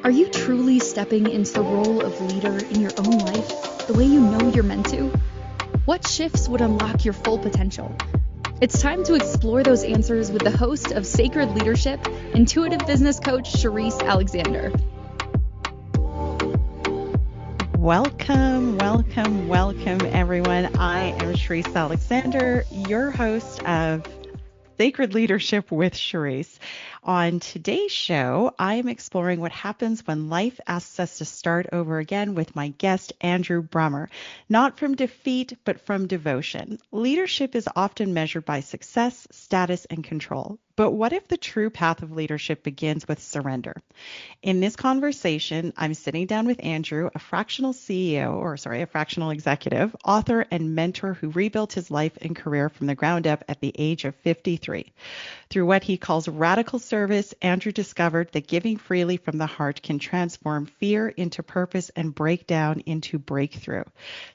Are you truly stepping into the role of leader in your own life the way you know you're meant to? What shifts would unlock your full potential? It's time to explore those answers with the host of Sacred Leadership, intuitive business coach Sherisse Alexander. Welcome, everyone. I am Sherisse Alexander, your host of Sacred Leadership with Sherisse. On today's show, I am exploring what happens when life asks us to start over again with my guest, Andrew Brummer. Not from defeat, but from devotion. Leadership is often measured by success, status, and control. But what if the true path of leadership begins with surrender? In this conversation, I'm sitting down with Andrew, a fractional executive, author, and mentor who rebuilt his life and career from the ground up at the age of 53. Through what he calls radical service, Andrew discovered that giving freely from the heart can transform fear into purpose and breakdown into breakthrough.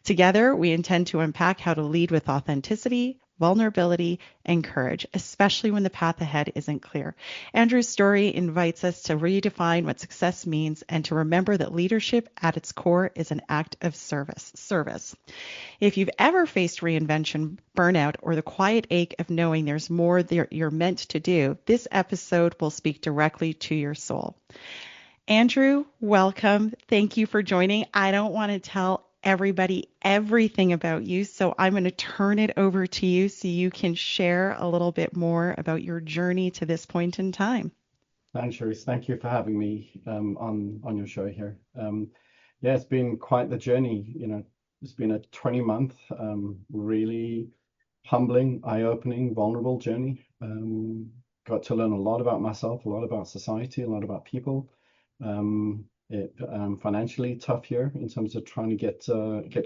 Together, we intend to unpack how to lead with authenticity, vulnerability, and courage, especially when the path ahead isn't clear. Andrew's story invites us to redefine what success means and to remember that leadership at its core is an act of service. If you've ever faced reinvention, burnout, or the quiet ache of knowing there's more that you're meant to do, this episode will speak directly to your soul. Andrew, welcome. Thank you for joining. I don't want to tell everybody everything about you, so I'm going to turn it over to you so you can share a little bit more about your journey to this point in time. Thanks, Sherisse. Thank you for having me on your show here. Yeah, it's been quite the journey. It's been a 20-month, really humbling, eye-opening, vulnerable journey. Got to learn a lot about myself, a lot about society, a lot about people. Financially tough year in terms of trying to get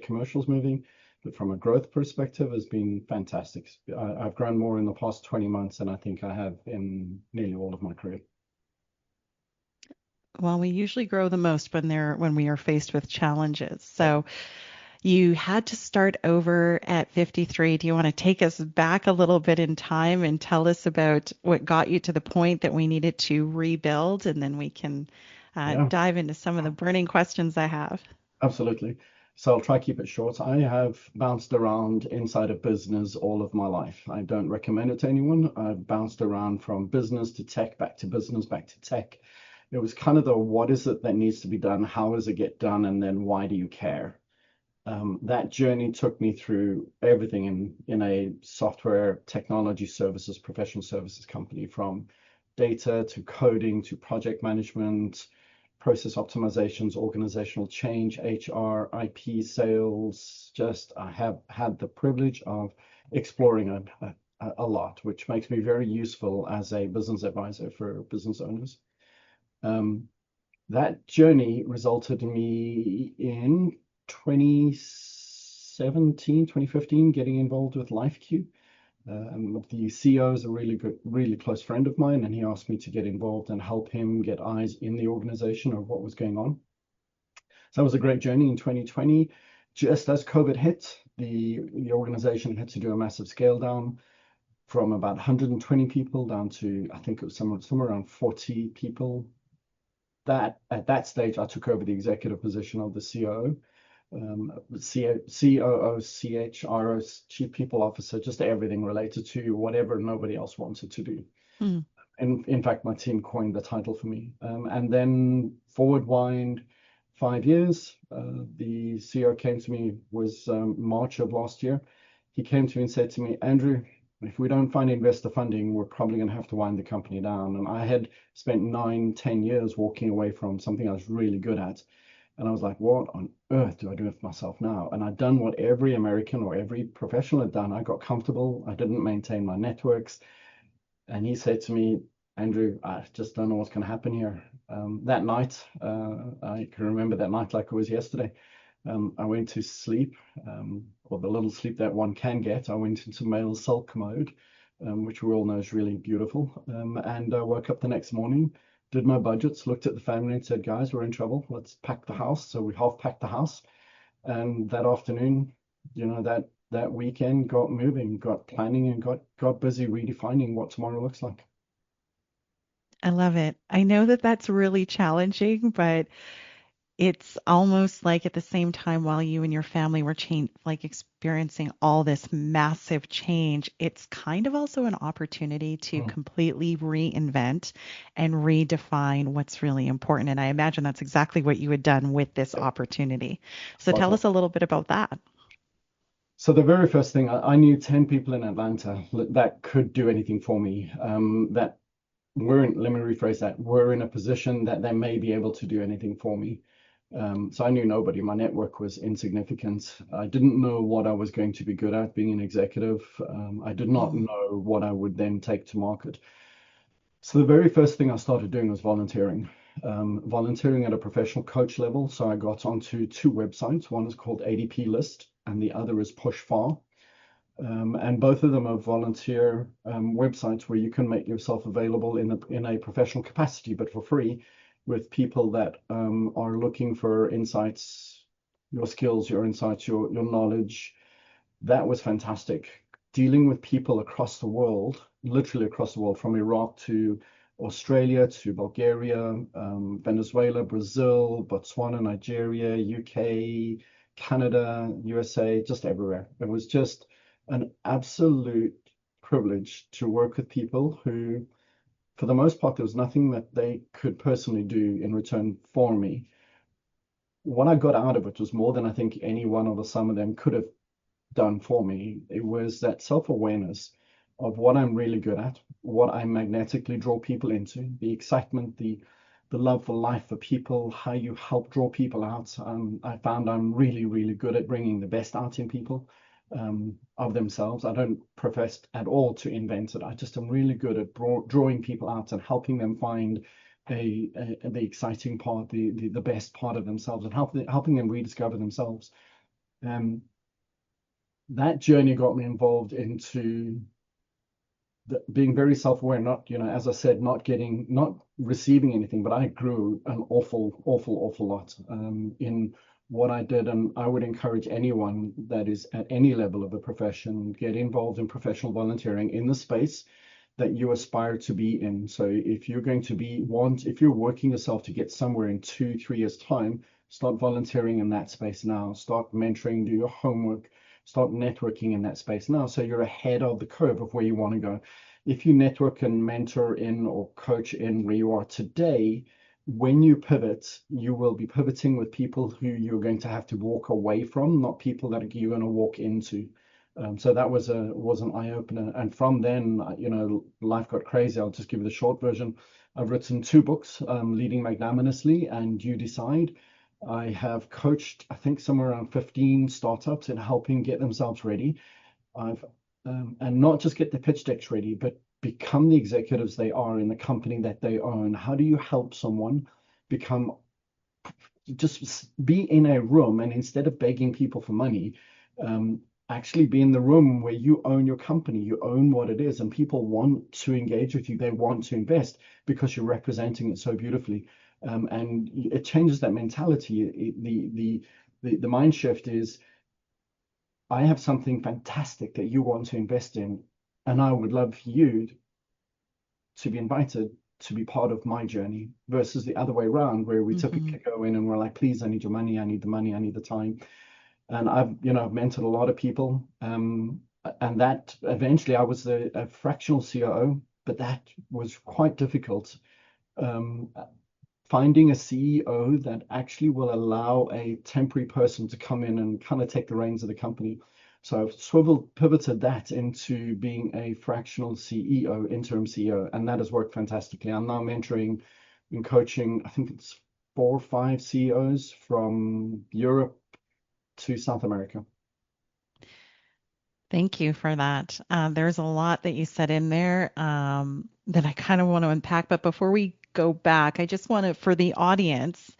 commercials moving, but from a growth perspective has been fantastic. I've grown more in the past 20 months than I think I have in nearly all of my career. Well, we usually grow the most when we are faced with challenges. So you had to start over at 53. Do you want to take us back a little bit in time and tell us about what got you to the point that we needed to rebuild, and then we can dive into some of the burning questions I have. Absolutely. So I'll try to keep it short. I have bounced around inside of business all of my life. I don't recommend it to anyone. I've bounced around from business to tech, back to business, back to tech. It was kind of the what is it that needs to be done? How does it get done? And then why do you care? That journey took me through everything in a software technology services, professional services company, from data to coding to project management, process optimizations, organizational change, HR, IP, sales. I have had the privilege of exploring a lot, which makes me very useful as a business advisor for business owners. That journey resulted in me in 2017, 2015, getting involved with LifeQ. The CEO is a really close friend of mine, and he asked me to get involved and help him get eyes in the organization of what was going on. So that was a great journey in 2020. Just as COVID hit, the organization had to do a massive scale down from about 120 people down to, I think it was somewhere around 40 people. At that stage, I took over the executive position of the COO. COO, CHRO, Chief People Officer, just everything related to whatever nobody else wanted to do. And in fact, my team coined the title for me. And then forward wind 5 years, the CEO came to me, was March of last year. He came to me and said to me, Andrew, if we don't find investor funding, we're probably going to have to wind the company down. And I had spent 9-10 years walking away from something I was really good at. And I was like, what on earth do I do with myself now? And I'd done what every American or every professional had done. I got comfortable. I didn't maintain my networks. And he said to me, Andrew, I just don't know what's going to happen here. That night, I can remember that night like it was yesterday. I went to sleep, or the little sleep that one can get. I went into male sulk mode, which we all know is really beautiful. And I woke up the next morning, did my budgets, looked at the family and said, guys, we're in trouble. Let's pack the house. So we half packed the house. And that afternoon, that weekend got moving, got planning, and got busy redefining what tomorrow looks like. I love it. I know that that's really challenging, but it's almost like at the same time while you and your family were like experiencing all this massive change, it's kind of also an opportunity to Mm. completely reinvent and redefine what's really important. And I imagine that's exactly what you had done with this Yep, opportunity. So spot tell on. us a little bit about that. So the very first thing, I knew 10 people in Atlanta that could do anything for me, that were in, let me rephrase that, were in a position that they may be able to do anything for me. So I knew nobody. My network was insignificant. I didn't know what I was going to be good at being an executive. I did not Mm, know what I would then take to market. So the very first thing I started doing was volunteering. Volunteering at a professional coach level. So I got onto two websites. One is called ADP List, and the other is Push Far. And both of them are volunteer websites where you can make yourself available in a professional capacity, but for free, with people that are looking for insights, your skills, your insights, your knowledge. That was fantastic. Dealing with people across the world, literally across the world, from Iraq to Australia to Bulgaria, Venezuela, Brazil, Botswana, Nigeria, UK, Canada, USA, just everywhere. It was just an absolute privilege to work with people who, for the most part, there was nothing that they could personally do in return for me. What I got out of it was more than I think any one of the some of them could have done for me. It was that self-awareness of what I'm really good at, what I magnetically draw people into, the excitement, the love for life for people, how you help draw people out. I found I'm really, really good at bringing the best out in people, of themselves. I don't profess at all to invent it. I just am really good at drawing people out and helping them find the exciting part, the best part of themselves, and helping them rediscover themselves. Um, that journey got me involved into being very self-aware, not, as I said, not receiving anything, but I grew an awful lot in what I did. And I would encourage anyone that is at any level of the profession, get involved in professional volunteering in the space that you aspire to be in. So if you're going to if you're working yourself to get somewhere in 2, 3 years time, start volunteering in that space now. Start mentoring, do your homework, start networking in that space now. So you're ahead of the curve of where you want to go. If you network and mentor in or coach in where you are today, when you pivot, you will be pivoting with people who you're going to have to walk away from, not people that you're going to walk into. So that was an eye opener, and from then, life got crazy. I'll just give you the short version. I've written two books, Leading Magnanimously and You Decide. I have coached, I think, somewhere around 15 startups in helping get themselves ready. I've and not just get the pitch decks ready, but become the executives they are in the company that they own. How do you help someone become just be in a room, and instead of begging people for money, actually be in the room where you own your company, you own what it is, and people want to engage with you. They want to invest because you're representing it so beautifully, and it changes that mentality. The mind shift is, I have something fantastic that you want to invest in, and I would love you to be invited to be part of my journey, versus the other way around, where we mhm. typically go in and we're like, please, I need your money, I need the money, I need the time. And I've mentored a lot of people, and that eventually I was a fractional COO, but that was quite difficult. Um, Finding a CEO that actually will allow a temporary person to come in and kind of take the reins of the company. So I've pivoted that into being a fractional CEO, interim CEO, and that has worked fantastically. I'm now mentoring and coaching, I think it's 4 or 5 CEOs from Europe to South America. Thank you for that. There's a lot that you said in there that I kind of want to unpack. But before we go back, I just want to, for the audience,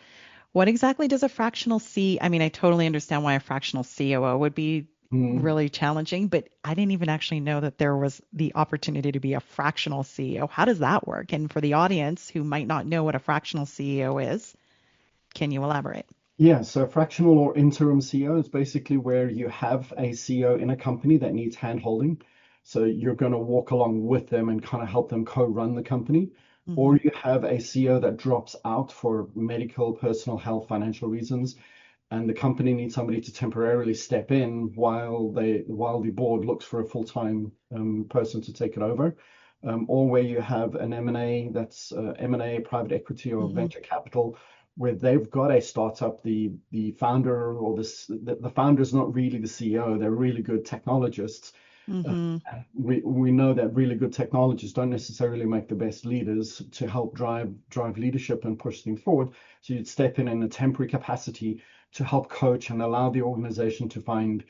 what exactly does a fractional C? I mean, I totally understand why a fractional COO would be Mm. really challenging, but I didn't even actually know that there was the opportunity to be a fractional CEO. How does that work? And for the audience who might not know what a fractional CEO is, can you elaborate? Yeah, so fractional or interim CEO is basically where you have a CEO in a company that needs hand holding. So you're going to walk along with them and kind of help them co-run the company. or you have a CEO that drops out for medical, personal health, financial reasons, and the company needs somebody to temporarily step in while the board looks for a full-time person to take it over, or where you have an M&A that's M&A, private equity, or venture capital, where they've got a startup, the founder or the founder is not really the CEO, they're really good technologists. We know that really good technologists don't necessarily make the best leaders to help drive leadership and push things forward. So you'd step in a temporary capacity to help coach and allow the organization to find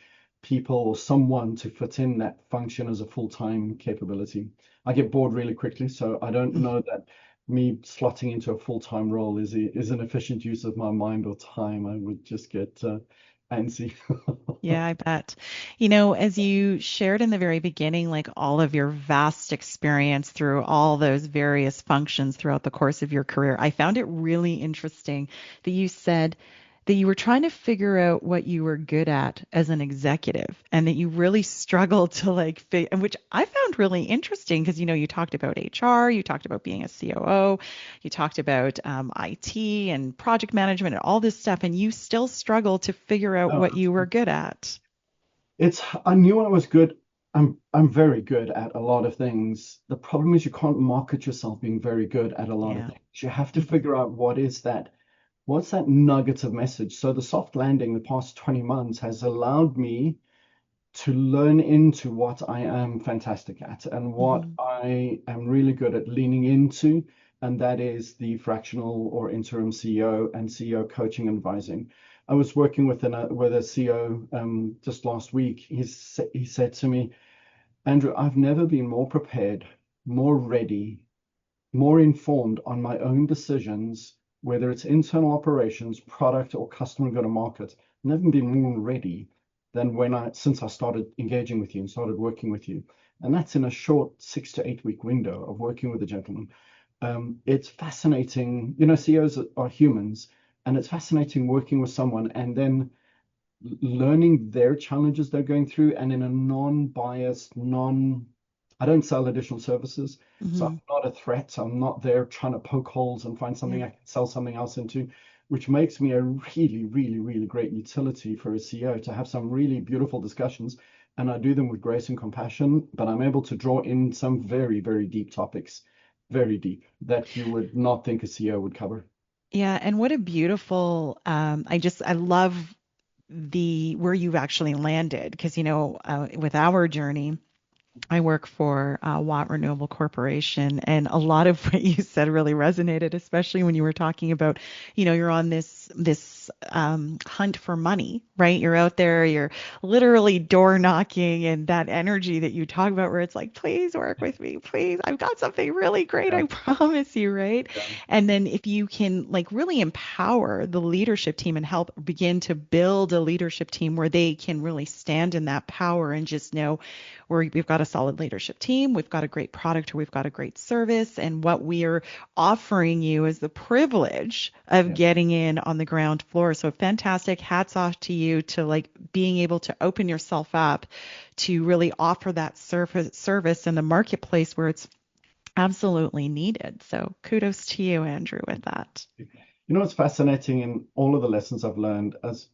people or someone to fit in that function as a full-time capability. I get bored really quickly, so I don't know that me slotting into a full-time role is an efficient use of my mind or time. I would just get antsy. Yeah, I bet. You know, as you shared in the very beginning, like all of your vast experience through all those various functions throughout the course of your career, I found it really interesting that you said that you were trying to figure out what you were good at as an executive and that you really struggled to which I found really interesting because, you know, you talked about HR, you talked about being a COO, you talked about IT and project management and all this stuff, and you still struggled to figure out what you were good at. I knew I was good. I'm very good at a lot of things. The problem is you can't market yourself being very good at a lot of things. You have to figure out what's that nugget of message. So the soft landing the past 20 months has allowed me to learn into what I am fantastic at and what I am really good at leaning into, and that is the fractional or interim CEO and CEO coaching and advising. I was working with a CEO just last week. He said to me, Andrew, I've never been more prepared, more ready, more informed on my own decisions, whether it's internal operations, product, or customer go-to-market. Never been more ready than since I started engaging with you and started working with you. And that's in a short 6 to 8 week window of working with a gentleman. It's fascinating. You know, CEOs are humans, and it's fascinating working with someone and then learning their challenges they're going through, and in a non-biased, I don't sell additional services, so I'm not a threat. I'm not there trying to poke holes and find something I can sell something else into, which makes me a really, really, really great utility for a CEO to have some really beautiful discussions. And I do them with grace and compassion, but I'm able to draw in some very, very deep topics, very deep, that you would not think a CEO would cover. Yeah, and what a beautiful, I love where you've actually landed because, you know, with our journey, I work for Watt Renewable Corporation, and a lot of what you said really resonated, especially when you were talking about, you know, you're on this hunt for money, right? You're out there, you're literally door knocking, and that energy that you talk about where it's like, please work with me, please. I've got something really great, I promise you, right? Yeah. And then if you can really empower the leadership team and help begin to build a leadership team where they can really stand in that power and just know we've got a solid leadership team, we've got a great product, or we've got a great service, and what we are offering you is the privilege of getting in on the ground floor. So fantastic. Hats off to you to being able to open yourself up to really offer that service in the marketplace where it's absolutely needed. So kudos to you, Andrew, with that. You know, what's fascinating in all of the lessons I've learned as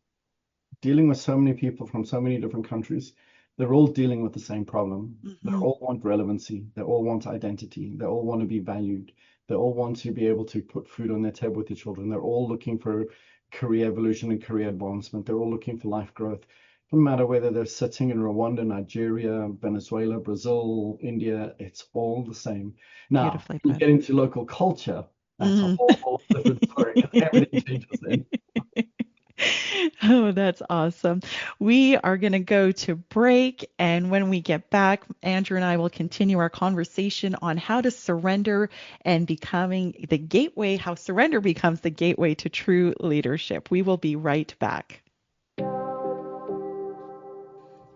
dealing with so many people from so many different countries, they're all dealing with the same problem. They all want relevancy. They all want identity. They all want to be valued. They all want to be able to put food on their table with their children. They're all looking for career evolution and career advancement. They're all looking for life growth. No matter whether they're sitting in Rwanda, Nigeria, Venezuela, Brazil, India, it's all the same. Now, you get into local culture, that's a whole different story. Everything changes then. Oh, that's awesome. We are going to go to break. And when we get back, Andrew and I will continue our conversation on how to surrender and becoming the gateway, how surrender becomes the gateway to true leadership. We will be right back.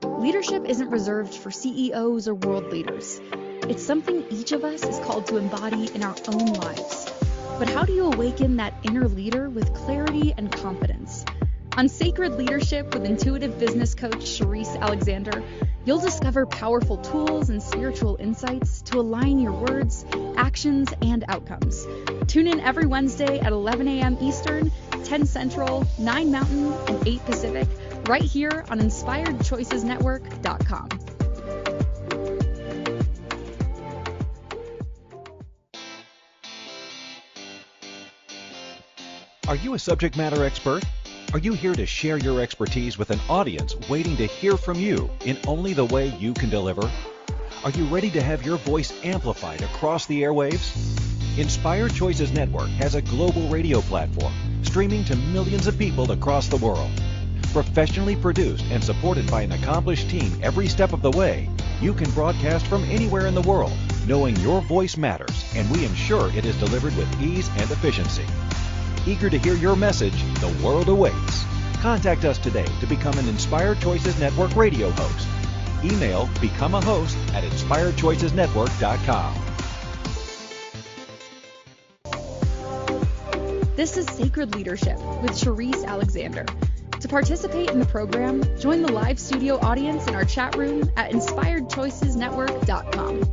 Leadership isn't reserved for CEOs or world leaders. It's something each of us is called to embody in our own lives. But how do you awaken that inner leader with clarity and confidence? On Sacred Leadership with intuitive business coach Sherisse Alexander, You'll discover powerful tools and spiritual insights to align your words, actions, and outcomes. Tune in every Wednesday at 11 a.m. Eastern, 10 Central, 9 Mountain, and 8 Pacific, right here on InspiredChoicesNetwork.com. Are you a subject matter expert? Are you here to share your expertise with an audience waiting to hear from you in only the way you can deliver? Are you ready to have your voice amplified across the airwaves? Inspired Choices Network has a global radio platform streaming to millions of people across the world. Professionally produced and supported by an accomplished team every step of the way, you can broadcast from anywhere in the world, knowing your voice matters, and we ensure it is delivered with ease and efficiency. Eager to hear your message, the world awaits. Contact us today to become an Inspired Choices Network radio host. Email becomeahost@inspiredchoicesnetwork.com. This is Sacred Leadership with Sherisse Alexander. To participate in the program, join the live studio audience in our chat room at inspiredchoicesnetwork.com.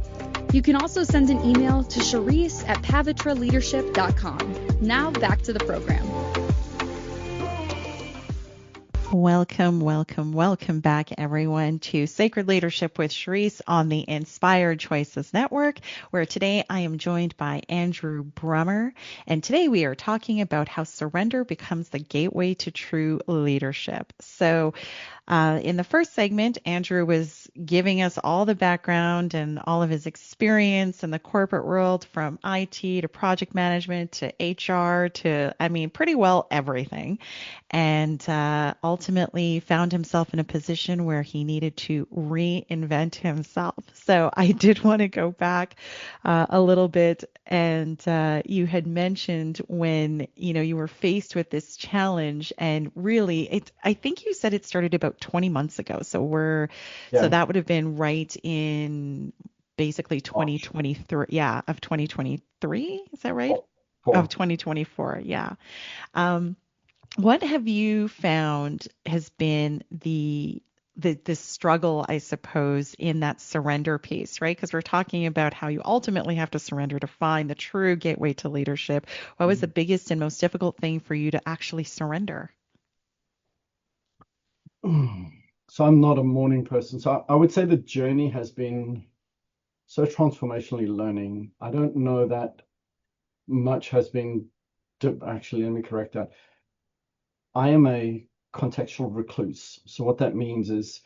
You can also send an email to Sherisse@pavitraleadership.com. Now back to the program. Welcome back, everyone, to Sacred Leadership with Sherisse on the Inspired Choices Network, where today I am joined by Andrew Brummer. And today we are talking about how surrender becomes the gateway to true leadership. So in the first segment, Andrew was giving us all the background and all of his experience in the corporate world, from IT to project management to HR to, pretty well everything. And ultimately found himself in a position where he needed to reinvent himself. So I did want to go back a little bit. And you had mentioned when, you were faced with this challenge, and really, I think you said it started about 20 months ago. So so that would have been right in basically 2023. Yeah, of 2023. Is that right? Of 2024. Yeah. What have you found has been the struggle, I suppose, in that surrender piece, right? Because we're talking about how you ultimately have to surrender to find the true gateway to leadership. What was the biggest and most difficult thing for you to actually surrender? So I'm not a morning person. So I would say the journey has been so transformationally learning. I don't know that much has been, actually, let me correct that. I am a contextual recluse. So what that means is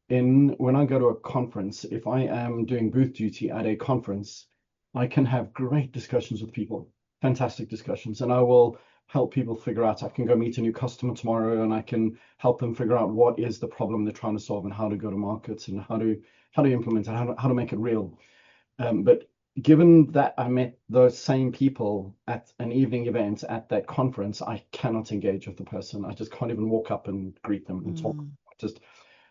when I go to a conference, if I am doing booth duty at a conference, I can have great discussions with people, fantastic discussions, and I will help people figure out. I can go meet a new customer tomorrow, and I can help them figure out what is the problem they're trying to solve and how to go to markets and how to implement it, how to make it real. But given that I met those same people at an evening event at that conference, I cannot engage with the person. I just can't even walk up and greet them and talk.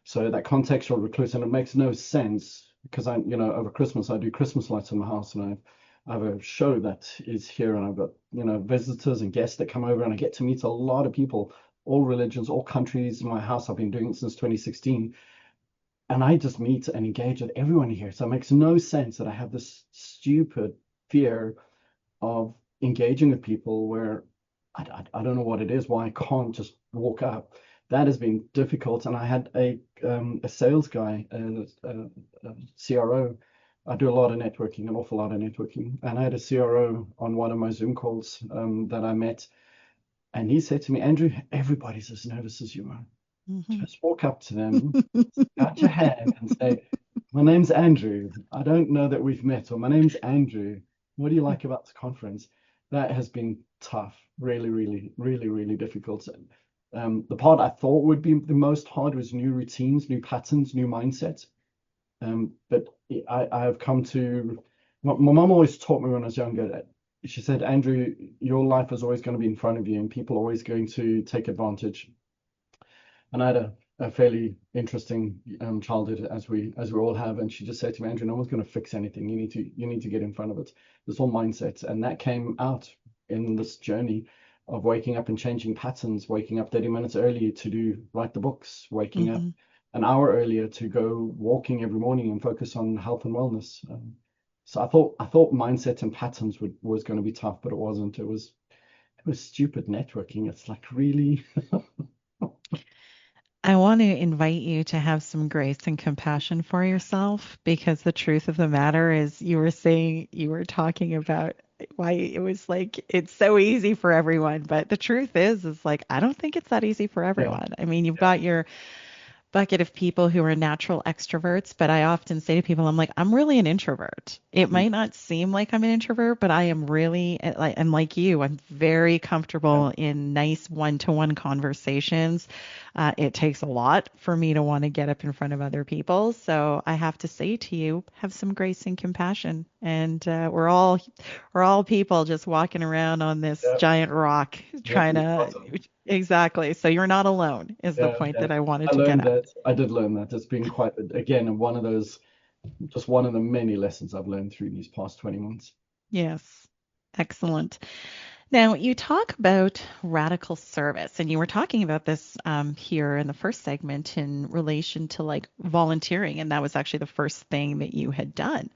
So that contextual recluse, and it makes no sense because over Christmas I do Christmas lights in my house, and I have a show that is here, and I've got visitors and guests that come over, and I get to meet a lot of people, all religions, all countries. In my house, I've been doing it since 2016. And I just meet and engage with everyone here. So it makes no sense that I have this stupid fear of engaging with people where I don't know what it is, why I can't just walk up. That has been difficult. And I had a sales guy, a CRO. I do a lot of networking, an awful lot of networking. And I had a CRO on one of my Zoom calls that I met. And he said to me, Andrew, everybody's as nervous as you are. Just walk up to them, cut your hand and say, my name's Andrew. I don't know that we've met, or my name's Andrew. What do you like about the conference? That has been tough, really, really, really, really difficult. The part I thought would be the most hard was new routines, new patterns, new mindsets. But I have come to, my mom always taught me when I was younger, she said, Andrew, your life is always going to be in front of you, and people are always going to take advantage. And I had a fairly interesting childhood, as we all have. And she just said to me, Andrew, no one's going to fix anything. You need to get in front of it. This whole mindset, and that came out in this journey of waking up and changing patterns, waking up 30 minutes early to write the books, waking up an hour earlier to go walking every morning and focus on health and wellness. So I thought mindset and patterns was going to be tough, but it wasn't. It was stupid networking. It's like really. I want to invite you to have some grace and compassion for yourself, because the truth of the matter is you were talking about why it was like it's so easy for everyone, but the truth is like I don't think it's that easy for Yeah, everyone. I mean, you've got your bucket of people who are natural extroverts, but I often say to people, I'm like, I'm really an introvert. It mm, might not seem like I'm an introvert, but I am really, like, and like you, I'm very yeah, comfortable in nice one-to-one conversations. It takes a lot for me to want to get up in front of other people. So I have to say to you, have some grace and compassion. And we're all people just walking around on this yeah, giant rock yeah. trying You've to, got them. exactly. So you're not alone is the Yeah, point yeah. that I wanted I to get learned at. that. I did learn that. It's been quite, again, one of those, just one of the many lessons I've learned through these past 20 months. Yes. Excellent. Now, you talk about radical service, and you were talking about this here in the first segment in relation to like volunteering, and that was actually the first thing that you had done.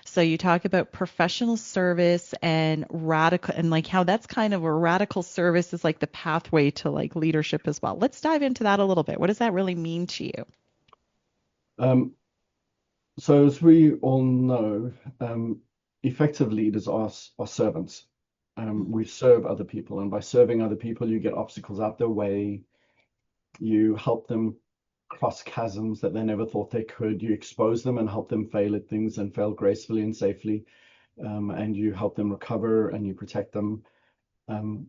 So you talk about professional service and radical, and like how that's kind of a radical service is like the pathway to like leadership as well. Let's dive into that a little bit. What does that really mean to you? Um, so as we all know, effective leaders are servants. We serve other people, and by serving other people, you get obstacles out their way. You help them cross chasms that they never thought they could. You expose them and help them fail at things and fail gracefully and safely. And you help them recover and you protect them. Um,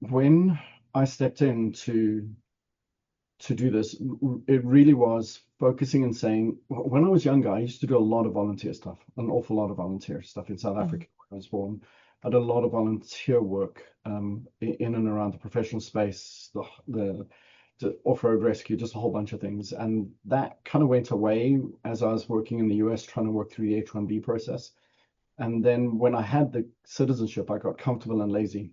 when I stepped in to do this, it really was focusing and saying, when I was younger, I used to do a lot of volunteer stuff, an awful lot of volunteer stuff in South Mhm. Africa when I was born. I did a lot of volunteer work in and around the professional space, the off-road rescue, just a whole bunch of things. And that kind of went away as I was working in the US, trying to work through the H-1B process. And then when I had the citizenship, I got comfortable and lazy.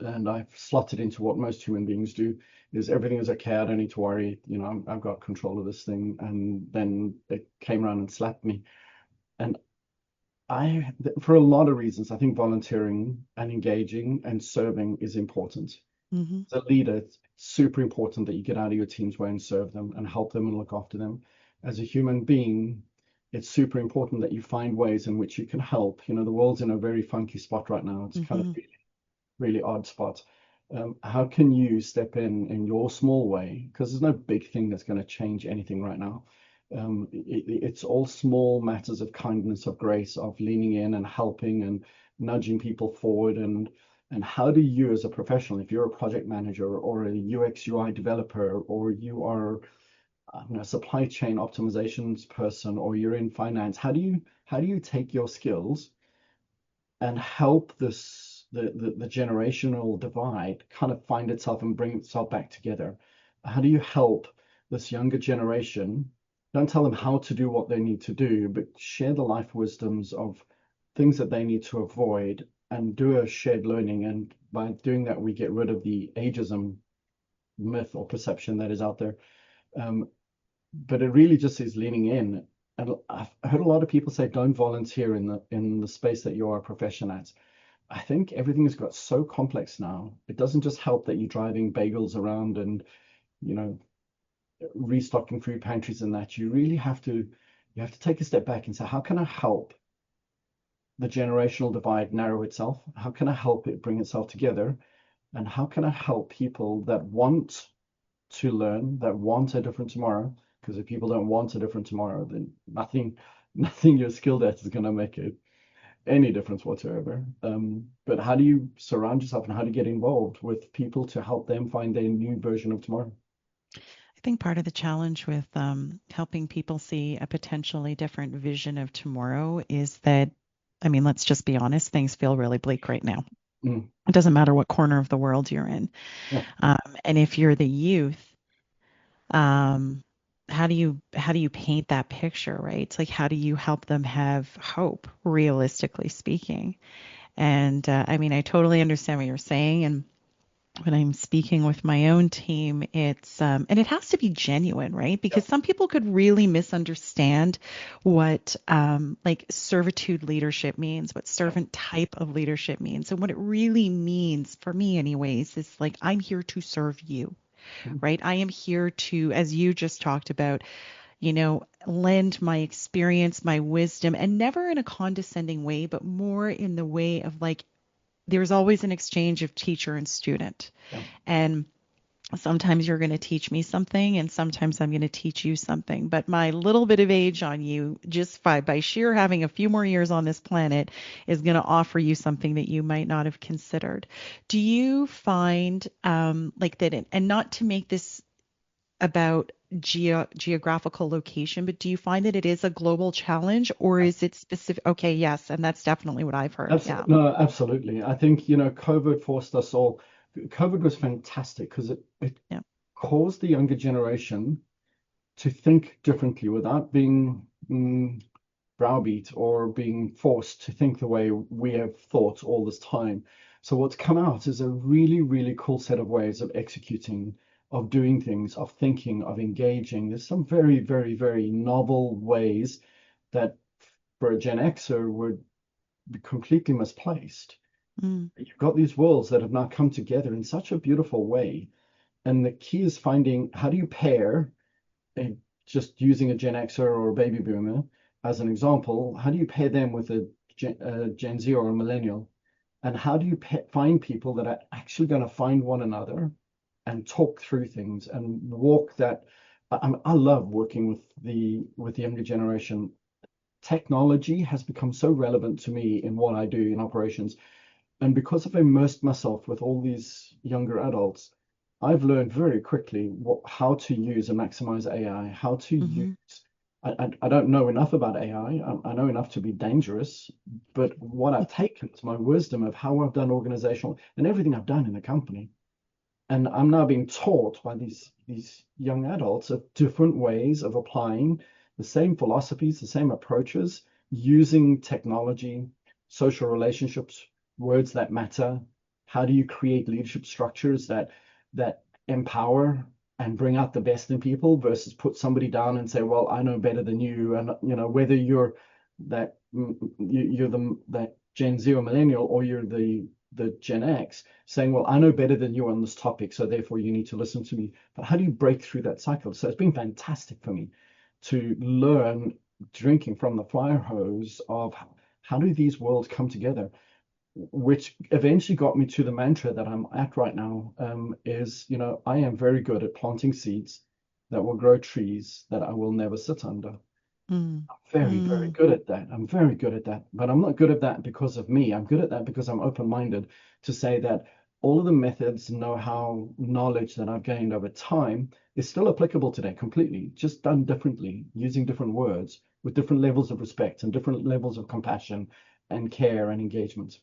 And I've slotted into what most human beings do is everything is okay. I don't need to worry. I've got control of this thing. And then it came around and slapped me. And for a lot of reasons, I think volunteering and engaging and serving is important. Mhm. As a leader, it's super important that you get out of your team's way and serve them and help them and look after them. As a human being, it's super important that you find ways in which you can help. The world's in a very funky spot right now. It's kind of Mhm. really odd spot. How can you step in your small way? Because there's no big thing that's going to change anything right now. It's all small matters of kindness, of grace, of leaning in and helping and nudging people forward. And how do you, as a professional, if you're a project manager or a UX UI developer, or you are a supply chain optimizations person, or you're in finance, how do you take your skills and help the generational divide kind of find itself and bring itself back together? How do you help this younger generation? Don't tell them how to do what they need to do, but share the life wisdoms of things that they need to avoid and do a shared learning. And by doing that, we get rid of the ageism myth or perception that is out there. Um, but it really just is leaning in. And I've heard a lot of people say, don't volunteer in the space that you're a profession at. I think everything has got so complex now. It doesn't just help that you're driving bagels around and, you know, restocking food pantries and that. You have to take a step back and say, how can I help the generational divide narrow itself? How can I help it bring itself together? And how can I help people that want to learn, that want a different tomorrow? Because if people don't want a different tomorrow, then nothing you're skilled at is going to make it any difference whatsoever. But how do you surround yourself and how do you get involved with people to help them find their new version of tomorrow? I think part of the challenge with helping people see a potentially different vision of tomorrow is that, I mean, let's just be honest, things feel really bleak right now. Mm, It doesn't matter what corner of the world you're in. yeah, Um, and if you're the youth, um, how do you paint that picture, right? It's like how do you help them have hope, realistically speaking? And I mean, I totally understand what you're saying, and when I'm speaking with my own team, it's and it has to be genuine, right? Yeah. Because some people could really misunderstand what like servitude leadership means, what servant type of leadership means, and what it really means for me, anyways, is like I'm here to serve you, Mhm. right? I am here to, as you just talked about, lend my experience, my wisdom, and never in a condescending way, but more in the way of like there's always an exchange of teacher and student. Yeah. And sometimes you're going to teach me something, and sometimes I'm going to teach you something. But my little bit of age on you, just by sheer having a few more years on this planet, is going to offer you something that you might not have considered. Do you find like that, and not to make this about geographical location, but do you find that it is a global challenge, or is it specific? Okay, yes, and that's definitely what I've heard. Yeah. No, absolutely. I think, COVID forced us all. COVID was fantastic because it Yeah. caused the younger generation to think differently without being browbeat or being forced to think the way we have thought all this time. So what's come out is a really, really cool set of ways of executing, of doing things, of thinking, of engaging. There's some very, very, very novel ways that for a Gen Xer would be completely misplaced. Mm, You've got these worlds that have now come together in such a beautiful way. And the key is finding how do you pair just using a Gen Xer or a baby boomer as an example, how do you pair them with a Gen Z or a millennial? And how do you find people that are actually going to find one another and talk through things and walk that? I love working with the younger generation. Technology has become so relevant to me in what I do in operations. And because I've immersed myself with all these younger adults, I've learned very quickly how to use and maximize AI, how to use. hmm I don't know enough about AI. I know enough to be dangerous, but what I've taken is my wisdom of how I've done organizational and everything I've done in the company. And I'm now being taught by these young adults of different ways of applying the same philosophies, the same approaches, using technology, social relationships, words that matter. How do you create leadership structures that empower and bring out the best in people versus put somebody down and say, well, I know better than you. And whether you're you're that Gen Z or millennial, or you're the Gen X, saying, well, I know better than you on this topic, so therefore you need to listen to me. But how do you break through that cycle? So it's been fantastic for me to learn, drinking from the fire hose of how do these worlds come together, which eventually got me to the mantra that I'm at right now, is, I am very good at planting seeds that will grow trees that I will never sit under. mm, Very, very mm. good at that. I'm very good at that. But I'm not good at that because of me. I'm good at that because I'm open-minded to say that all of the methods, know-how, knowledge that I've gained over time is still applicable today completely, just done differently, using different words with different levels of respect and different levels of compassion and care and engagement.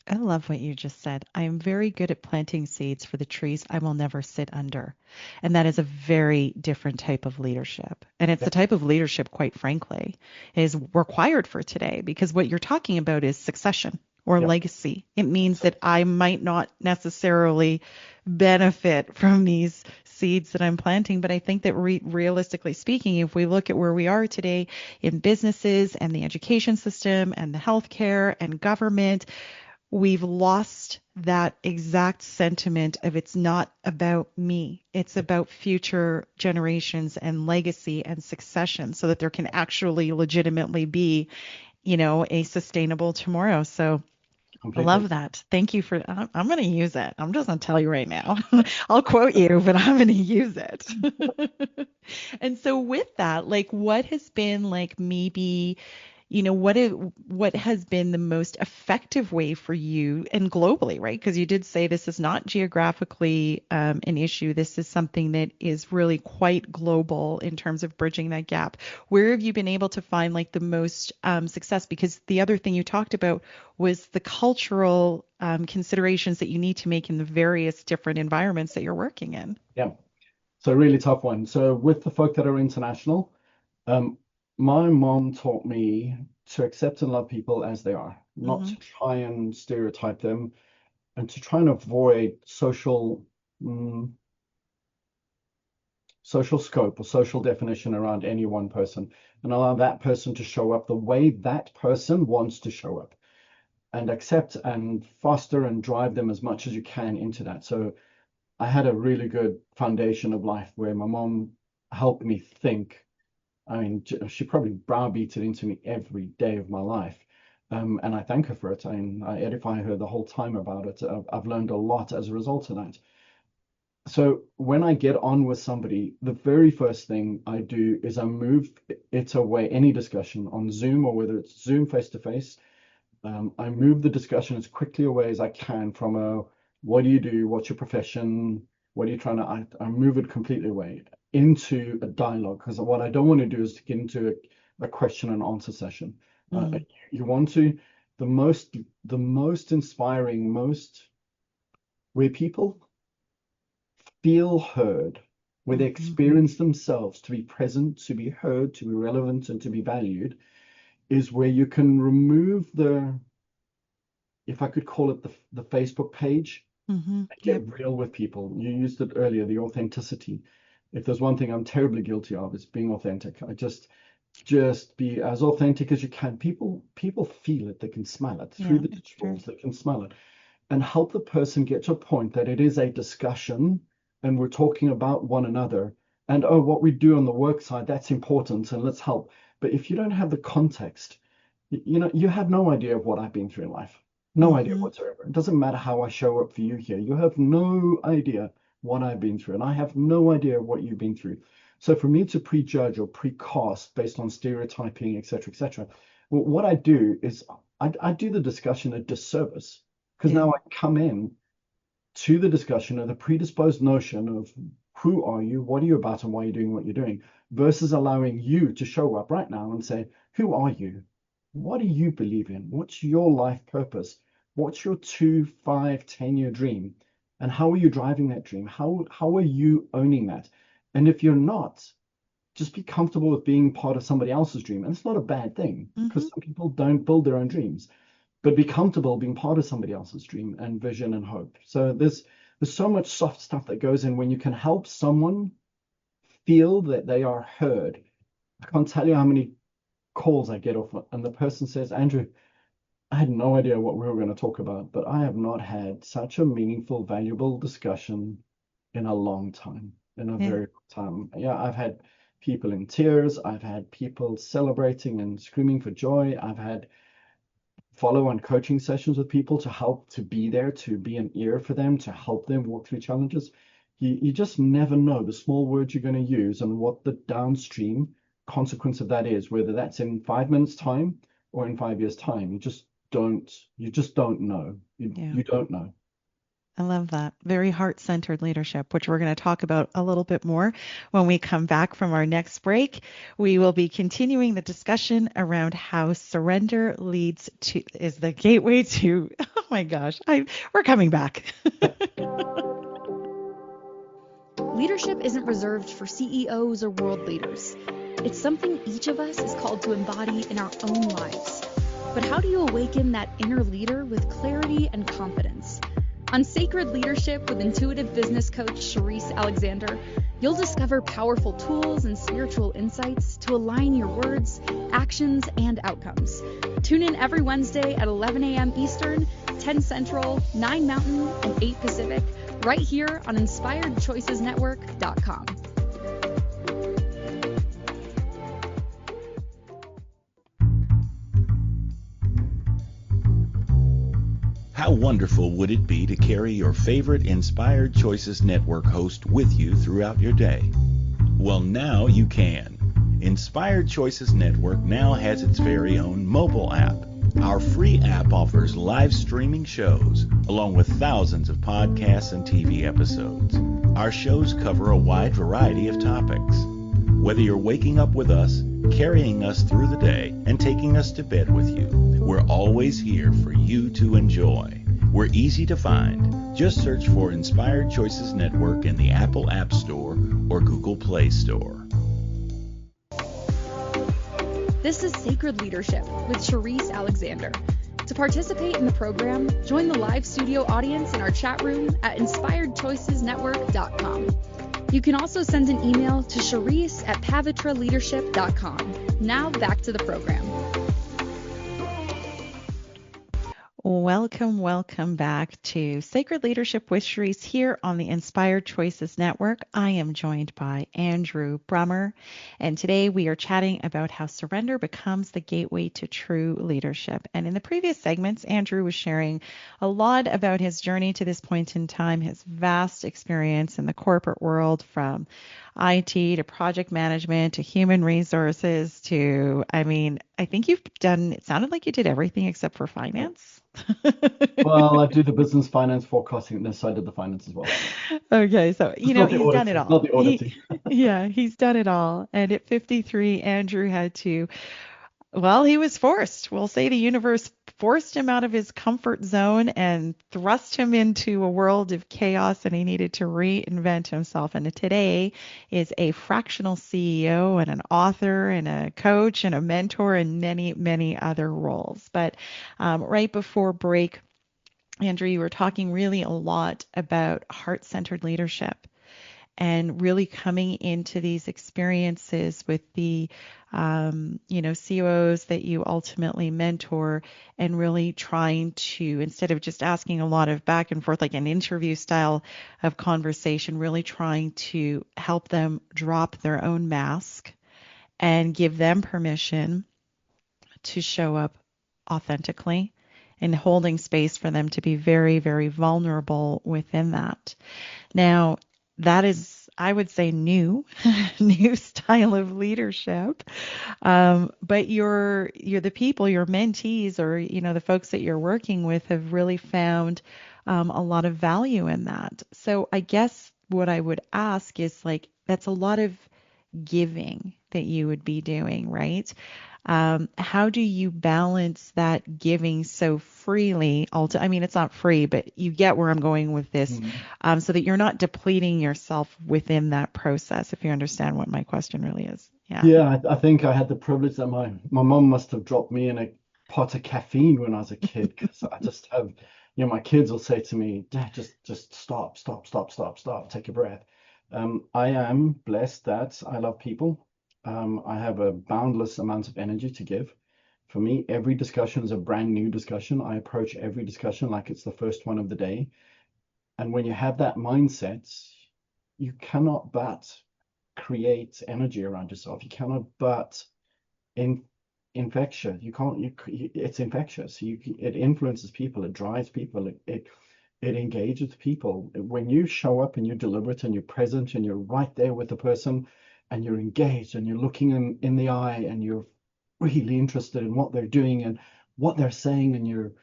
I love what you just said. I am very good at planting seeds for the trees I will never sit under. And that is a very different type of leadership. And it's Yeah, the type of leadership, quite frankly, is required for today because what you're talking about is succession or yeah, legacy. It means that absolutely. I might not necessarily benefit from these seeds that I'm planting, but I think that realistically speaking, if we look at where we are today in businesses and the education system and the healthcare and government, we've lost that exact sentiment of it's not about me. It's about future generations and legacy and succession so that there can actually legitimately be, a sustainable tomorrow. So I Completely. love that. Thank you for, I'm going to use it. I'm just going to tell you right now. I'll quote you, but I'm going to use it. And so with that, like what has been like maybe what has been the most effective way for you and globally, right? Because you did say this is not geographically an issue. This is something that is really quite global in terms of bridging that gap. Where have you been able to find like the most success? Because the other thing you talked about was the cultural considerations that you need to make in the various different environments that you're working in. Yeah. So really tough one. So with the folk that are international, Um, my mom taught me to accept and love people as they are, not Mm-hmm. to try and stereotype them. to try and avoid social scope or social definition around any one person, and allow that person to show up the way that person wants to show up, and accept and foster and drive them as much as you can into that. So I had a really good foundation of life where my mom helped me think. I mean, she probably browbeat it into me every day of my life. And I thank her for it. I edify her the whole time about it. I've learned a lot as a result of that. So when I get on with somebody, the very first thing I do is I move it away, any discussion on Zoom or whether it's Zoom face-to-face. I move the discussion as quickly away as I can from a, what do you do? What's your profession? What are you trying to, I move it completely away into a dialogue, because what I don't want to do is to get into a question and answer session. You want to, the most inspiring, where people feel heard, where they experience themselves to be present, to be heard, to be relevant, and to be valued, is where you can remove the, if I could call it the Facebook page, get real with people. You used it earlier, the authenticity. If there's one thing I'm terribly guilty of, it's being authentic. I just be as authentic as you can. People feel it, they can smell it through the digitals, they can smell it, and help the person get to a point that it is a discussion and we're talking about one another, and what we do on the work side, that's important, and let's help. But if you don't have the context, you have no idea of what I've been through in life. No idea whatsoever. It doesn't matter how I show up for you here. You have no idea what I've been through, and I have no idea what you've been through. So for me to prejudge or precast based on stereotyping, etc., well, what I do is I do the discussion a disservice, because now I come in to the discussion of the predisposed notion of who are you, what are you about, and why are you doing what you're doing, versus allowing you to show up right now and say, who are you? What do you believe in? What's your life purpose? What's your 2, 5, 10-year dream? And how are you driving that dream? How are you owning that? And if you're not, just be comfortable with being part of somebody else's dream. And it's not a bad thing, because some people don't build their own dreams, but be comfortable being part of somebody else's dream and vision and hope. So there's so much soft stuff that goes in when you can help someone feel that they are heard. I can't tell you how many calls I get off, and the person says, Andrew, I had no idea what we were going to talk about, but I have not had such a meaningful, valuable discussion in a long time, in a very long time. Yeah, I've had people in tears. I've had people celebrating and screaming for joy. I've had follow-on coaching sessions with people to help, to be there, to be an ear for them, to help them walk through challenges. You just never know the small words you're going to use and what the downstream consequence of that is, whether that's in 5 minutes time or in 5 years time. You just don't know. You don't know. I love that. Very heart-centered leadership, which we're going to talk about a little bit more when we come back from our next break. We will be continuing the discussion around how surrender is the gateway to, oh my gosh, we're coming back. Leadership isn't reserved for CEOs or world leaders. It's something each of us is called to embody in our own lives. But how do you awaken that inner leader with clarity and confidence? On Sacred Leadership with intuitive business coach Sherisse Alexander, you'll discover powerful tools and spiritual insights to align your words, actions, and outcomes. Tune in every Wednesday at 11 a.m. Eastern, 10 Central, 9 Mountain, and 8 Pacific, right here on InspiredChoicesNetwork.com. How wonderful would it be to carry your favorite Inspired Choices Network host with you throughout your day? Well, now you can. Inspired Choices Network now has its very own mobile app. Our free app offers live streaming shows, along with thousands of podcasts and TV episodes. Our shows cover a wide variety of topics. Whether you're waking up with us, carrying us through the day, and taking us to bed with you, we're always here for you to enjoy. We're easy to find. Just search for Inspired Choices Network in the Apple App Store or Google Play Store. This is Sacred Leadership with Sherisse Alexander. To participate in the program, join the live studio audience in our chat room at inspiredchoicesnetwork.com. You can also send an email to Sherisse at pavitraleadership.com. Now back to the program. Welcome back to Sacred Leadership with Sherisse here on the Inspired Choices Network. I am joined by Andrew Brummer, and today we are chatting about how surrender becomes the gateway to true leadership. And in the previous segments, Andrew was sharing a lot about his journey to this point in time, his vast experience in the corporate world, from IT to project management to human resources to, I think it sounded like you did everything except for finance. Well, I do the business finance forecasting, and so I did the finance as well. Okay, so He's done it all. Not the auditing. He's done it all. And at 53, Andrew had to, he was forced. We'll say the universe forced him out of his comfort zone and thrust him into a world of chaos, and he needed to reinvent himself. And today is a fractional CEO and an author and a coach and a mentor and many, many other roles. But right before break, Andrew, you were talking really a lot about heart-centered leadership and really coming into these experiences with the, COOs that you ultimately mentor, and really trying to, instead of just asking a lot of back and forth, like an interview style of conversation, really trying to help them drop their own mask and give them permission to show up authentically, and holding space for them to be very, very vulnerable within that. Now, that is, I would say, new style of leadership. But you're the people, your mentees, or the folks that you're working with, have really found a lot of value in that. So I guess what I would ask is, that's a lot of giving that you would be doing, right? How do you balance that giving so freely? It's not free, but you get where I'm going with this, so that you're not depleting yourself within that process, if you understand what my question really is. Yeah, I think I had the privilege that my mom must have dropped me in a pot of caffeine when I was a kid, because I just have, my kids will say to me, Dad, just stop, take a breath. I am blessed that I love people. I have a boundless amount of energy to give. For me, every discussion is a brand new discussion. I approach every discussion like it's the first one of the day. And when you have that mindset, you cannot but create energy around yourself. You cannot but infection. It's infectious. It influences people. It drives people. It engages people. When you show up and you're deliberate and you're present and you're right there with the person, and you're engaged and you're looking in the eye and you're really interested in what they're doing and what they're saying, and you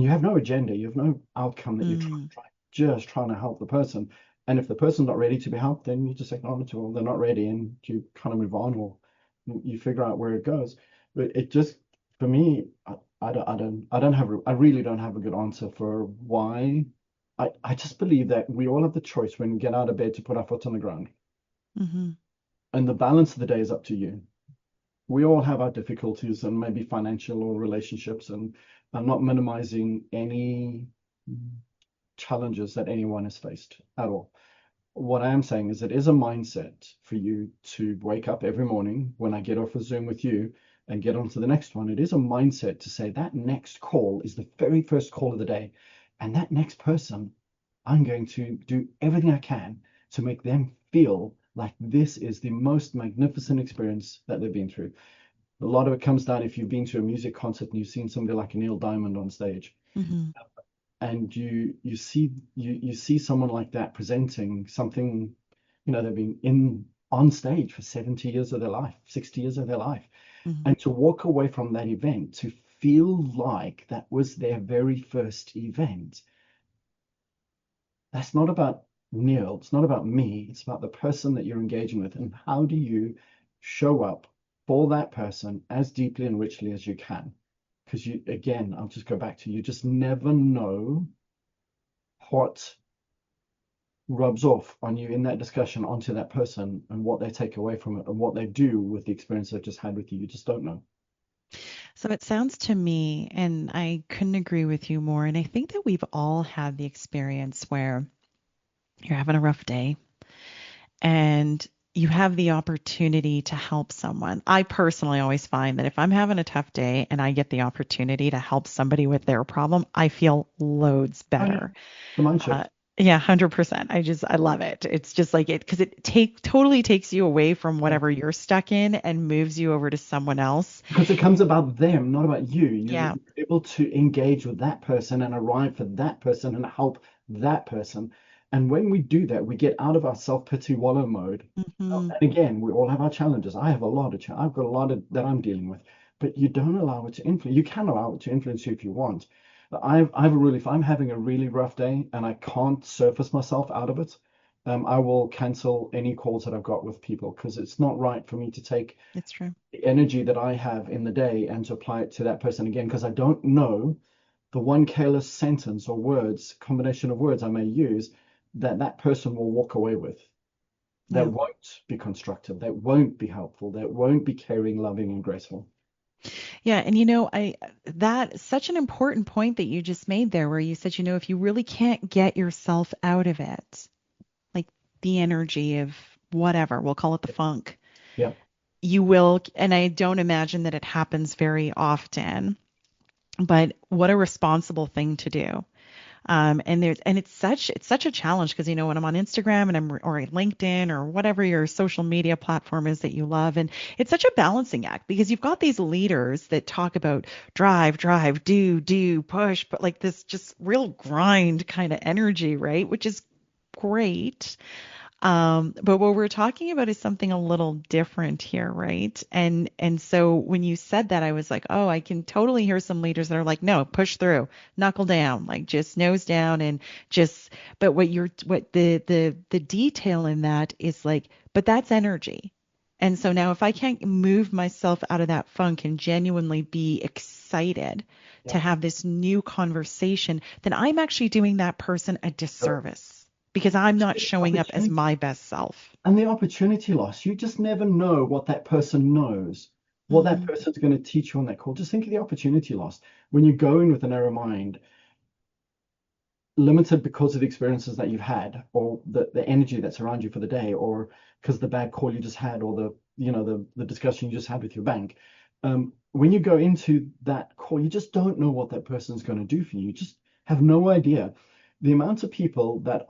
have no agenda, you have no outcome, that you're just trying to help the person. And if the person's not ready to be helped, then you just acknowledge, well, they're not ready, and you kind of move on, or you figure out where it goes. But it just, for me, I really don't have a good answer for why. I just believe that we all have the choice when we get out of bed to put our foot on the ground. And the balance of the day is up to you. We all have our difficulties, and maybe financial or relationships, and I'm not minimizing any challenges that anyone has faced at all. What I am saying is, it is a mindset for you to wake up every morning when I get off a Zoom with you and get on to the next one. It is a mindset to say that next call is the very first call of the day, and that next person, I'm going to do everything I can to make them feel like this is the most magnificent experience that they've been through. A lot of it comes down, if you've been to a music concert and you've seen somebody like Neil Diamond on stage, and you see someone like that presenting something, they've been on stage for 70 years of their life, 60 years of their life, and to walk away from that event to feel like that was their very first event. That's not about Neil, it's not about me, it's about the person that you're engaging with, and how do you show up for that person as deeply and richly as you can. Because I'll just go back to, you just never know what rubs off on you in that discussion onto that person, and what they take away from it, and what they do with the experience they've just had with you. You just don't know. So it sounds to me, and I couldn't agree with you more, and I think that we've all had the experience where you're having a rough day and you have the opportunity to help someone. I personally always find that if I'm having a tough day and I get the opportunity to help somebody with their problem, I feel loads Oh yeah, better. the mind Uh, shift. yeah, 100%. I love it. It's just like it because it totally takes you away from Yeah. whatever you're stuck in and moves you over to someone else. Because it comes about them, not about you. You're Yeah, able to engage with that person and arrive for that person and help that person. And when we do that, we get out of our self-pity wallow mode. hmm, And again, we all have our challenges. I have a lot of I've got a lot of that I'm dealing with, but you don't allow it to influence. You can allow it to influence you if you want. But I've a really, if I'm having a really rough day and I can't surface myself out of it, I will cancel any calls that I've got with people because it's not right for me to take it's true. the energy that I have in the day and to apply it to that person again because I don't know the one careless sentence or words, combination of words I may use that that person will walk away with that Yeah. won't be constructive, that won't be helpful, that won't be caring, loving, and graceful. Yeah, and I that such an important point that you just made there where you said, if you really can't get yourself out of it, like the energy of whatever, we'll call it the funk, Yeah. you will, and I don't imagine that it happens very often, but what a responsible thing to do. And it's such a challenge because when I'm on Instagram and or LinkedIn or whatever your social media platform is that you love, and it's such a balancing act because you've got these leaders that talk about drive, do, push, but like this just real grind kind of energy, right? Which is great. But what we're talking about is something a little different here, right? And so when you said that, I was like, oh, I can totally hear some leaders that are like, no, push through, knuckle down, like just nose down and just. But what the detail in that is like, but that's energy. And so now if I can't move myself out of that funk and genuinely be excited Yeah. to have this new conversation, then I'm actually doing that person a Correct. disservice because I'm not The showing up as opportunity my best self. and the opportunity loss. You just never know what that person knows, what that Hmm. person's going to teach you on that call. Just think of the opportunity loss when you go in with a narrow mind, limited because of the experiences that you've had, or the energy that's around you for the day, or because the bad call you just had, or the discussion you just had with your bank. When you go into that call, you just don't know what that person's going to do for you. You just have no idea. The amount of people that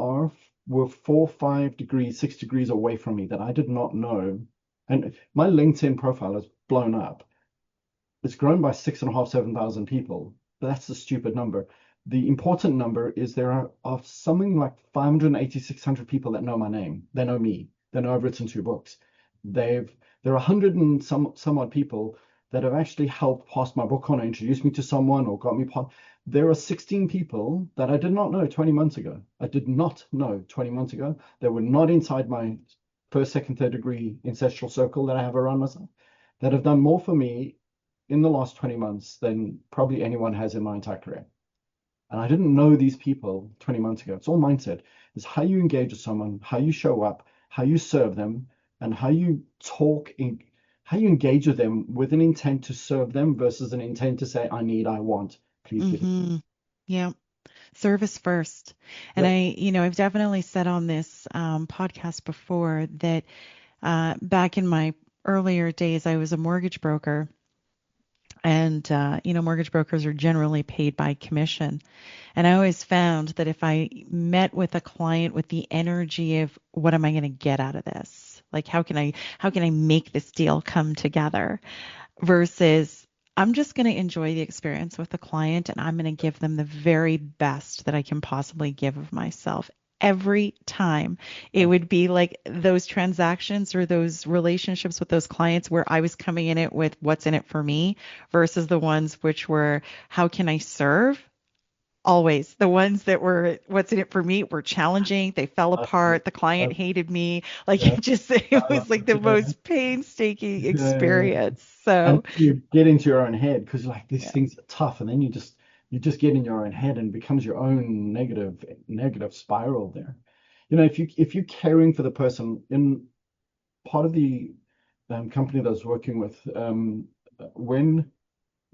were 4, 5 degrees, 6 degrees away from me that I did not know, and my LinkedIn profile has blown up. It's grown by 6.5, 7,000 people. But that's a stupid number. The important number is there are something like 580, 600 people that know my name. They know me. They know I've written 2 books. There are 100 and some odd people that have actually helped pass my book on or introduced me to someone or got me part. There are 16 people that I did not know 20 months ago. I did not know 20 months ago. They were not inside my first, second, third degree ancestral circle that I have around myself that have done more for me in the last 20 months than probably anyone has in my entire career. And I didn't know these people 20 months ago. It's all mindset. It's how you engage with someone, how you show up, how you serve them, and how you how you engage with them with an intent to serve them versus an intent to say, I need, I want, please give it. Hmm. Yeah. Service first. And Yep. I've definitely said on this podcast before that back in my earlier days, I was a mortgage broker. And, mortgage brokers are generally paid by commission. And I always found that if I met with a client with the energy of what am I going to get out of this? Like how can I make this deal come together versus I'm just going to enjoy the experience with the client and I'm going to give them the very best that I can possibly give of myself. Every time it Yeah. would be like those transactions or those relationships with those clients where I was coming in it with what's in it for me versus the ones which were how can I serve? Always. The ones that were what's in it for me were challenging. They fell Uh, apart. The client uh, hated me. Like yeah. it was like the Yeah. most painstaking Yeah. experience. And So, you get into your own head because like these yeah. things are tough, and then you just get in your own head and it becomes your own negative spiral there. If you're caring for the person in part of the company that I was working with, when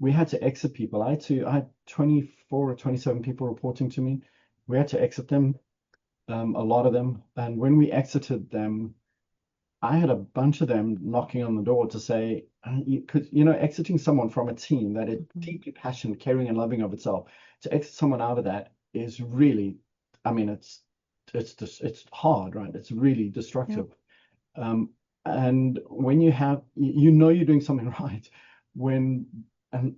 we had to exit people. I had 24 or 27 people reporting to me. We had to exit them, a lot of them. And when we exited them, I had a bunch of them knocking on the door to say, because exiting someone from a team that is deeply passionate, caring, and loving of itself, to exit someone out of that is really, I mean, it's hard, right? It's really destructive. And when you're doing something right, when and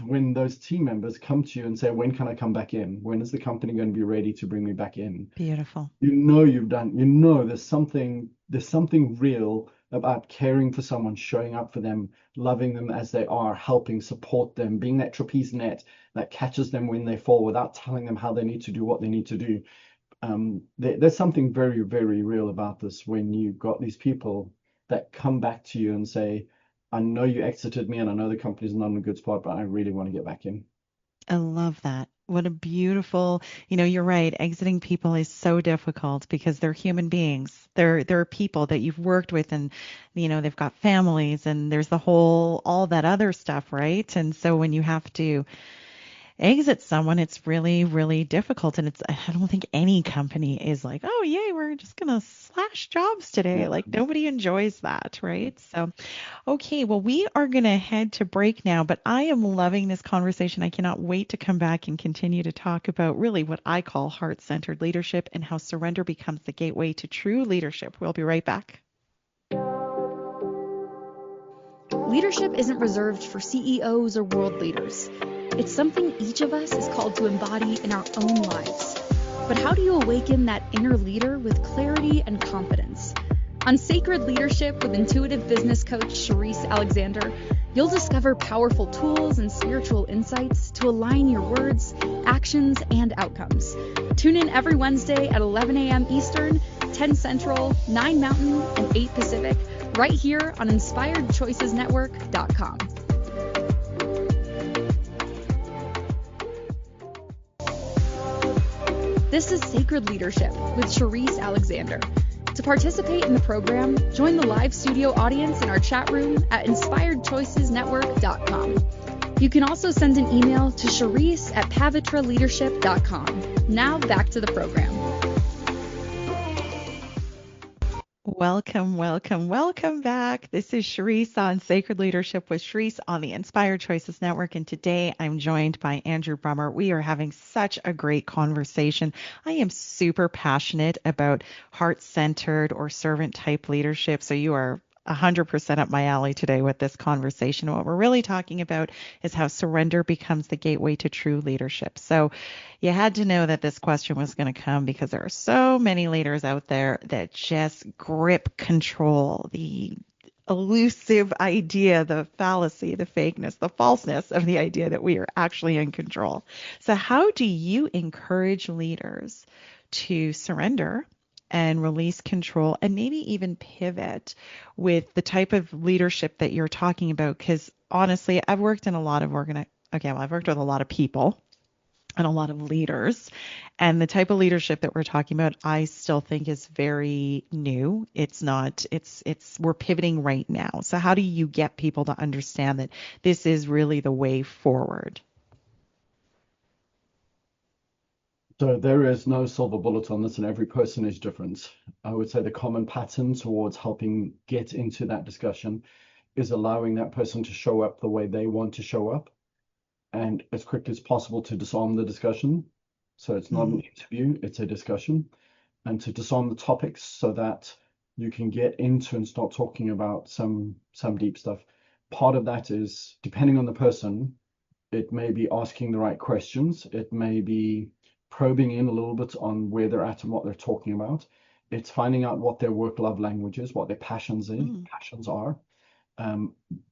when those team members come to you and say, when can I come back in? When is the company going to be ready to bring me back in? Beautiful. There's something real about caring for someone, showing up for them, loving them as they are, helping support them, being that trapeze net that catches them when they fall without telling them how they need to do what they need to do. There's something very, very real about this when you've got these people that come back to you and say, I know you exited me and I know the company's not in a good spot, but I really want to get back in. I love that. What a beautiful, you're right. Exiting people is so difficult because they're human beings. They're people that you've worked with and, they've got families and there's all that other stuff, right? And so when you have to exit someone, it's really, really difficult. And I don't think any company is like, oh, yay, we're just going to slash jobs today. Yeah. Like nobody enjoys that, right? So, okay, well, we are going to head to break now, but I am loving this conversation. I cannot wait to come back and continue to talk about really what I call heart-centered leadership and how surrender becomes the gateway to true leadership. We'll be right back. Leadership isn't reserved for CEOs or world leaders. It's something each of us is called to embody in our own lives. But how do you awaken that inner leader with clarity and confidence? On Sacred Leadership with intuitive business coach Sherisse Alexander, you'll discover powerful tools and spiritual insights to align your words, actions, and outcomes. Tune in every Wednesday at 11 a.m. Eastern, 10 Central, 9 Mountain, and 8 Pacific, right here on InspiredChoicesNetwork.com. This is Sacred Leadership with Sherisse Alexander. To participate in the program, join the live studio audience in our chat room at InspiredChoicesNetwork.com. You can also send an email to Sherisse@pavitraleadership.com. Now back to the program. Welcome, welcome, welcome back. This is Sherisse on Sacred Leadership with Sherisse on the Inspired Choices Network. And today I'm joined by Andrew Brummer. We are having such a great conversation. I am super passionate about heart-centered or servant-type leadership. So you are 100% up my alley today with this conversation. What we're really talking about is how surrender becomes the gateway to true leadership. So you had to know that this question was going to come because there are so many leaders out there that just grip control, the elusive idea, the fallacy, the fakeness, the falseness of the idea that we are actually in control. So how do you encourage leaders to surrender and release control and maybe even pivot with the type of leadership that you're talking about? Because honestly, I've worked in a lot of I've worked with a lot of people and a lot of leaders, and the type of leadership that we're talking about, I still think is very new. We're pivoting right now. So how do you get people to understand that this is really the way forward? So there is no silver bullet on this, and every person is different. I would say the common pattern towards helping get into that discussion is allowing that person to show up the way they want to show up, and as quickly as possible to disarm the discussion. So it's not an interview, it's a discussion, and to disarm the topics so that you can get into and start talking about some deep stuff. Part of that is, depending on the person, it may be asking the right questions. It may be probing in a little bit on where they're at and what they're talking about. It's finding out what their work-love language is, what their passions are.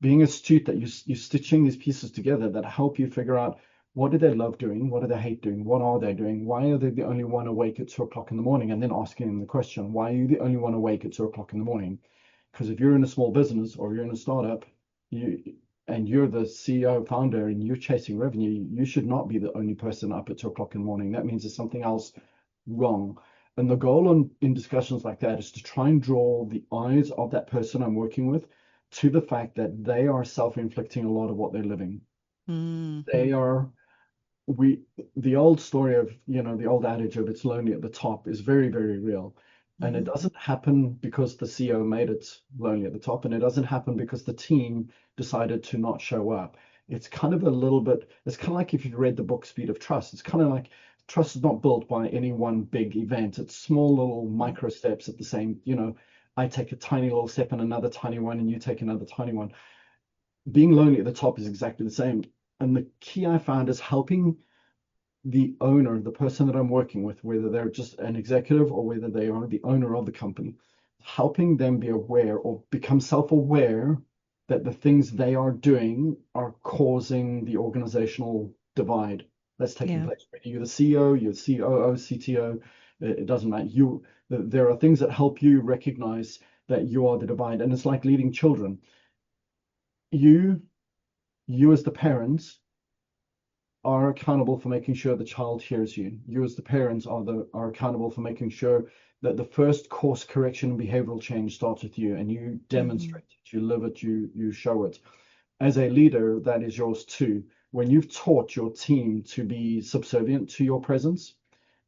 Being astute that you're stitching these pieces together that help you figure out, what do they love doing? What do they hate doing? What are they doing? Why are they the only one awake at 2 o'clock in the morning? And then asking them the question, why are you the only one awake at 2 o'clock in the morning? Because if you're in a small business or you're in a startup, you're the CEO, founder, and you're chasing revenue, you should not be the only person up at 2 o'clock in the morning. That means there's something else wrong. And the goal in discussions like that is to try and draw the eyes of that person I'm working with to the fact that they are self-inflicting a lot of what they're living. They are, the old story of, the old adage of it's lonely at the top is very, very real. And it doesn't happen because the CEO made it lonely at the top, and it doesn't happen because the team decided to not show up. It's kind of it's kind of like if you read the book Speed of Trust. It's kind of like trust is not built by any one big event. It's small little micro steps at the same, I take a tiny little step and another tiny one, and you take another tiny one. Being lonely at the top is exactly the same. And the key I found is helping the owner, the person that I'm working with, whether they're just an executive or whether they are the owner of the company, helping them be aware or become self-aware that the things they are doing are causing the organizational divide that's taking place. Whether you're the CEO, you're the COO, CTO, it doesn't matter. There are things that help you recognize that you are the divide. And it's like leading children. You as the parents are accountable for making sure the child hears you. You as the parents are accountable for making sure that the first course correction and behavioral change starts with you, and you demonstrate it, you live it, you show it. As a leader, that is yours too. When you've taught your team to be subservient to your presence,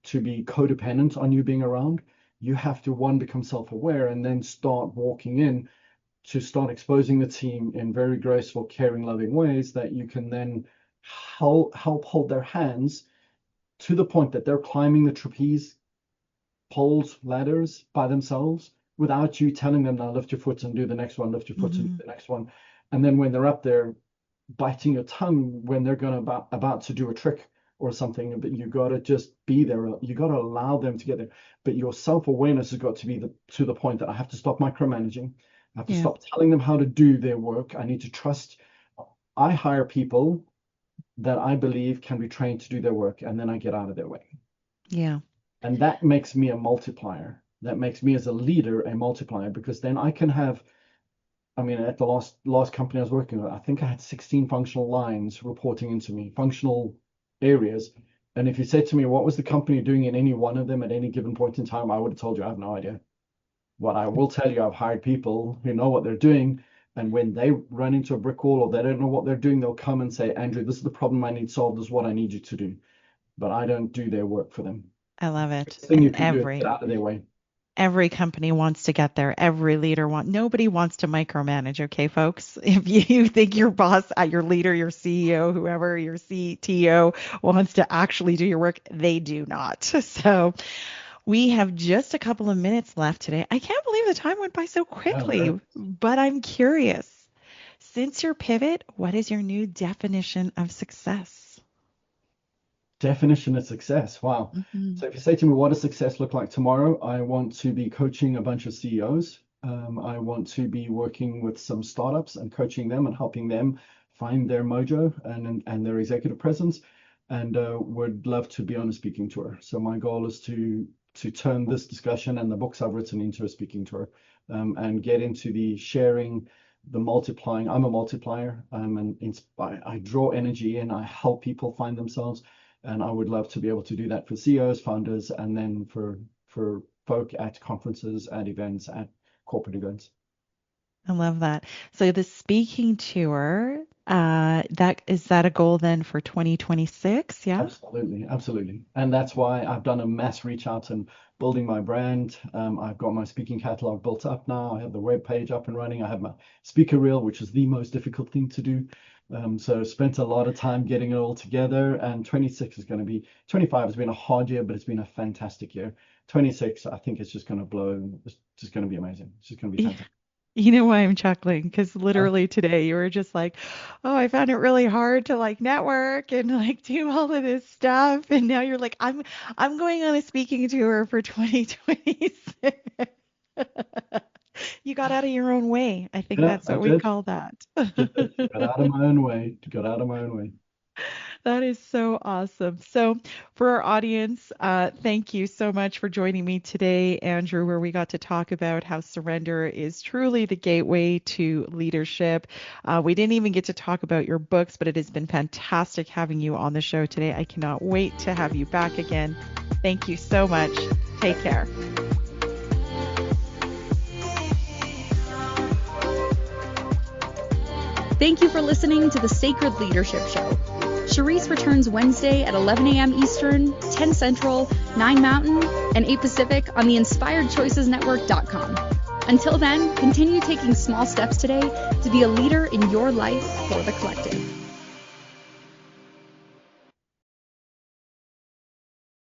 to be codependent on you being around, you have to, one, become self-aware, and then start walking in to start exposing the team in very graceful, caring, loving ways that you can then help hold their hands to the point that they're climbing the trapeze poles, ladders by themselves without you telling them, now lift your foot and do the next one, lift your foot and do the next one. And then when they're up there biting your tongue when they're going about to do a trick or something, but you got to just be there. You got to allow them to get there. But your self-awareness has got to be to the point that I have to stop micromanaging. I have to stop telling them how to do their work. I need to trust. I hire people that I believe can be trained to do their work, and then I get out of their way. Yeah. And that makes me a multiplier. That makes me as a leader a multiplier, because then I can have, at the last company I was working with, I think I had 16 functional lines reporting into me, functional areas. And if you said to me, what was the company doing in any one of them at any given point in time, I would have told you I have no idea. What I will tell you, I've hired people who know what they're doing. And when they run into a brick wall or they don't know what they're doing, they'll come and say, Andrew, this is the problem I need solved. This is what I need you to do. But I don't do their work for them. I love it. The thing you can do is get out of their way. Every company wants to get there. Every leader nobody wants to micromanage. Okay, folks, if you think your boss, your leader, your CEO, whoever, your CTO wants to actually do your work, they do not. So we have just a couple of minutes left today. I can't believe the time went by so quickly, but I'm curious. Since your pivot, what is your new definition of success? Definition of success. Wow. So if you say to me, what does success look like tomorrow? I want to be coaching a bunch of CEOs. I want to be working with some startups and coaching them and helping them find their mojo and their executive presence. And would love to be on a speaking tour. So my goal is to turn this discussion and the books I've written into a speaking tour, and get into the sharing, the multiplying. I'm a multiplier, and I draw energy in. I help people find themselves. And I would love to be able to do that for CEOs, founders, and then for folk at conferences, at events, at corporate events. I love that. So the speaking tour, is that a goal then for 2026? Yeah. Absolutely. And that's why I've done a mass reach out and building my brand. I've got my speaking catalog built up now. I have the web page up and running. I have my speaker reel, which is the most difficult thing to do. So spent a lot of time getting it all together, and 26 is going to be, 25 has been a hard year, but it's been a fantastic year. 26, I think it's just going to blow. It's just going to be amazing. It's just going to be fantastic. You know why I'm chuckling? Because literally today you were just like, oh, I found it really hard to network and do all of this stuff. And now you're like, I'm going on a speaking tour for 2026. You got out of your own way. I think that's what we call that. Got out of my own way. That is so awesome. So for our audience, thank you so much for joining me today, Andrew, where we got to talk about how surrender is truly the gateway to leadership. We didn't even get to talk about your books, but it has been fantastic having you on the show today. I cannot wait to have you back again. Thank you so much. Take care. Thank you for listening to the Sacred Leadership Show. Sherisse returns Wednesday at 11 a.m. Eastern, 10 Central, 9 Mountain, and 8 Pacific on the InspiredChoicesNetwork.com. Until then, continue taking small steps today to be a leader in your life for the collective.